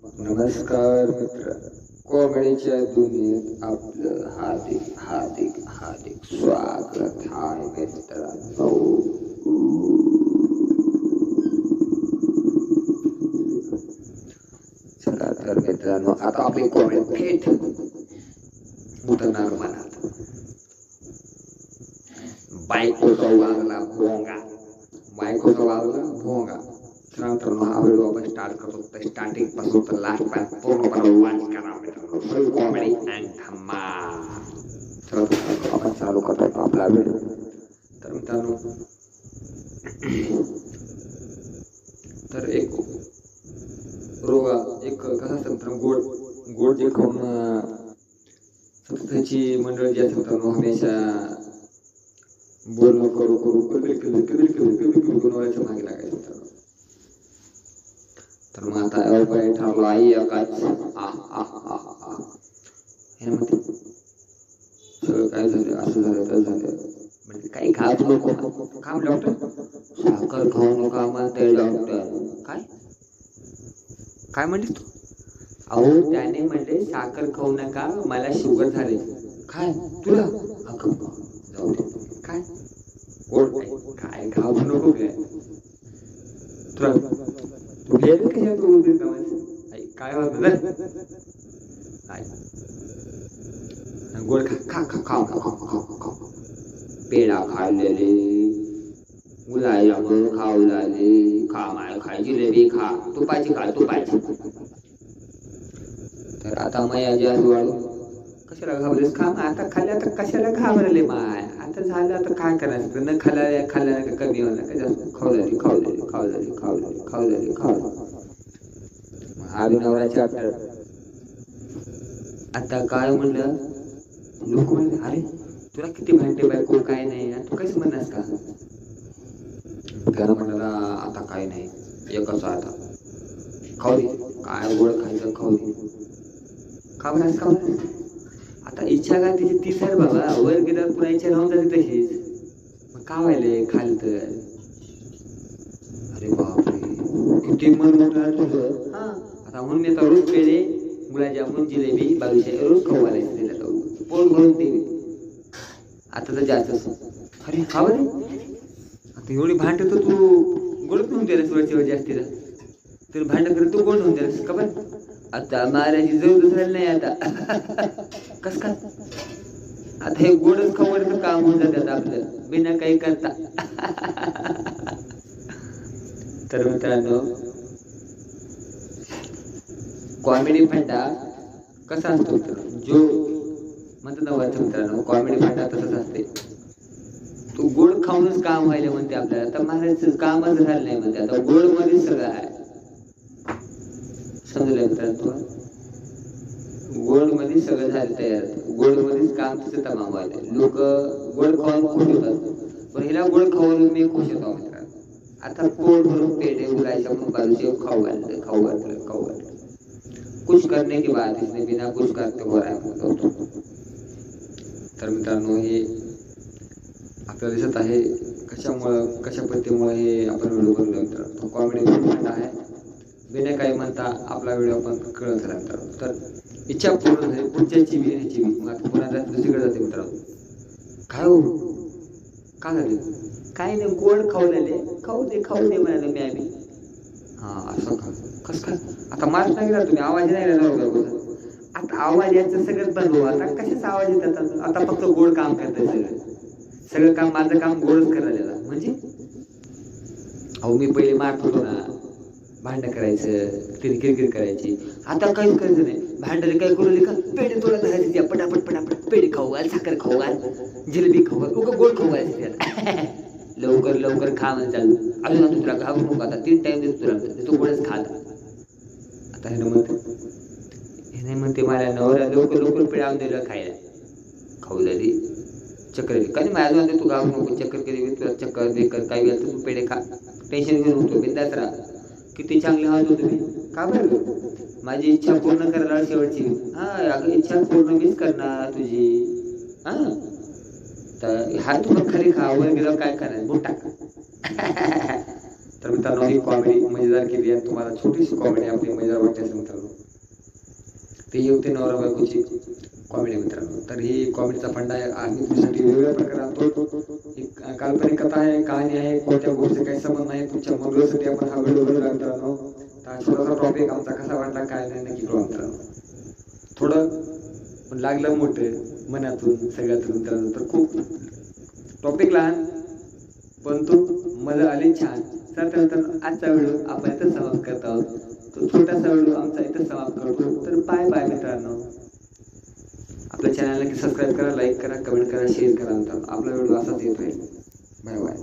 नमस्कार मित्र, कॉमेडीच्या दुनियेत आपलं हार्दिक हार्दिक हार्दिक स्वागत आहे मित्रांनो. चला तर मित्रांनो, आता आपली कॉमेडी थेट उतरणार मनात. बायकोचा वागला भोंगा, बायकोचा वागला भोंगा. मित्रांनो, हा व्हिडिओ आपण स्टार्ट करतो तर स्टार्टिंग पासून तर लास्ट पर्यंत पूर्णपणे वॉच करा मित्रांनो. फुल कॉमेडी अँड धमाल. चला आपण चालू करतो आपला व्हिडिओ. तर मित्रांनो, तर एक कसं असतं मित्रांनो, गोड जे खाऊन त्याची मंडळी जी असतात मित्रांनो, हमेशा बोलणं करू करू कधी बनवायचं मागे लागायचं मित्रांनो. तर मग आता उपाय ठरला आई एकाच हे म्हणते सगळं काय झालं, असं झालं तर झालं. म्हणजे काही खात नको. काय डॉक्टर? साखर खाऊ नका म्हणते डॉक्टर. काय काय म्हणतेस तू? अहो त्याने म्हणले साखर खाऊ नका, मला शुगर झाले. काय तुला? जाऊ दे. काय गोड काय खाऊ नको काय तुला तू गेलं कशा करू दे काय होत गोड खा खा खा खा पेढा खाल्लेले, गुलाबजामुन खाऊ लागले, खा माय खा, जिलेबी खा, तुपाची खा तुपाची. तर आता माया वाळू कशाला घाबरलेस? खा आता खाल्ल्या तर कशाला घाबरले माय? आता झालं आता काय करायचं? न खाल्ल्या कमी होणार का? खाऊ झाली खाऊ झाली खाऊ झाली खाऊ झाली खाऊ झाली खाऊ झाली. अभिनवराचे आपल्याला आता काय म्हणलं, लोक म्हणले अरे तुला किती भांडे बायको काय नाही, तू काहीच म्हणणार का? त्यानं म्हणाला आता काय नाही, एकच आता खाऊ दे, काय गोड खायचं खाऊ दे. का म्हणास का म्हणास? आता इच्छा काय तिची तीच आहे बाबा, वर गेल्यावर पुन्हा इच्छा राहून जाते तशीच. मग का व्हायले खाल तर? अरे बापरे किती मन मोठं तुझं. आता म्हणून मी आता रोज पेढे, गुलाबजामुन, जिलेबी, बालुशाही रोज खाऊ घालायचं तिला, पोट भरून ते. आता तर जास्त अरे का बरे आता एवढी भांड तर तू गोड होऊन द्यायला वरच्या वर जास्तीला, तर भांड करत तू गोड होऊन द्यायला का बरं? आता महाराजी जवळ झालं नाही आता. कस काय आता हे गोडच खावडचं काम होऊन जातात आपलं बिना काही करता. तर मित्रांनो, कॉमेडी फंडा कसा असतो जो म्हणतो ना वाच मित्रांनो, कॉमेडी फंडा तसंच असते. तू गोड खाऊनच काम व्हायला म्हणते आपल्याला, तर महाराजचं कामच झालं नाही म्हणते. आता गोड मध्ये सगळं आहे, समजलं मित्रांनो? गोड मध्ये सगळं झालं तयार, गोड मध्येच काम तिचं तमाम व्हायला. लोक गोड खाऊन खुश होतात, पण हिला गोड खाऊन मी खुश होतो मित्रांनो. आता पोट भरून पेढे उगायच्या म्हणून बाजूचे खाऊ घातलं खाऊ घातलं खाऊ घातलं. कुछ करने की बात इसने बिना कुछ करते हो रहा है. तर मित्रांनो, हे आपल्याला दिसत आहे कशामुळं कशा पद्धतीमुळे हे आपण व्हिडिओ बनवलो मित्रांनो. कॉमेडी फंड आहे, बिना काही म्हणता आपला व्हिडिओ आपण कळत झाला मित्रांनो. तर इच्छा पूर्ण झाली, पुढच्याची बी ह्याची बी. मग आता पुन्हा दुसरीकडे जाते मित्रांनो. काय हो का झाले? काय नाही, गोड खाऊ झाले, खाऊ दे म्हणाले मी आम्ही. हा असं का? कस काय? आता मार्च नाही गेला तुम्ही, आवाज नाही राहिला. आता आवाज यायचं सगळं बंद हो. आता कशाचा आवाज येतात? आता फक्त गोड काम करताय सगळं काम. माझं काम गोडच करायला म्हणजे. अहो मी पहिले मारत होतो ना, भांडण करायचं, तिथे किरकिर करायची. आता काहीच करायचं नाही. भांडण काय करू का? पेढे तोडा धरायचे त्या, पटापट पटापट पेढे खाऊ घाल, साखर खाऊ घाल, जिलेबी खाऊ घाल, गोड खाऊ घालायचे त्याला. लवकर लवकर खा म्हणजे चालू. अजून तुला घाबरू नको, आता 3 टाइम देतो तुला, तू गोडच खा. आता हे नाही म्हणते मला नवरा लवकर लवकर पेढे आणून दिलं खायला. खाऊ झाली चक्कर कधी माझ्या अजून तू घाबरू नको, चक्कर कधी तुला चक्कर बेकर काय वेळ तू पेढे खा, टेन्शन घेऊन होतो, बिंदास राहा. किती चांगले आहात तुम्ही. का बरं? माझी इच्छा पूर्ण करायला शेवटची. हा अगं इच्छा पूर्ण मीच करणार तुझी. हा तर हा तू पण खरी खा, वर गेल्यावर काय करायचं बुट टाका. तर मित्रांनो ही कॉमेडी मजेदार केली आहे, तुम्हाला छोटीशी कॉमेडी आपली मजेदार वाटते असेल मित्रांनो, ते येवते नवरा बायकोची कॉमेडी मित्रांनो. तर ही कॉमेडीचा फंडा आहे, आम्ही तुमच्यासाठी वेगवेगळ्या प्रकारे आणतो. ही काल्पनिक कथा आहे, कहाणी आहे, कोणत्या गोष्टी काही संबंध नाही, तुमच्या मनोरंजनासाठी आपण हा व्हिडिओ बनवला मित्रांनो. तर छोटासा टॉपिक आमचा कसा वाटला काय नाही नक्की कळवा मित्रांनो. थोडं पण लागलं मोठं मनातून सगळ्यातून मित्रांनो. तर खूप टॉपिक लहान पण तो मजा आली छान. तर आजचा व्हिडिओ आपण इथं समाप्त करत आहोत. तो छोटासा व्हिडिओ आमचा इथं समाप्त करतो. तर बाय बाय मित्रांनो. आपल्या चॅनलला सबस्क्राईब करा, लाईक करा, कमेंट करा, शेअर करा मित्रांनो. आपला व्हिडिओ असाच येत राहील. Bye bye.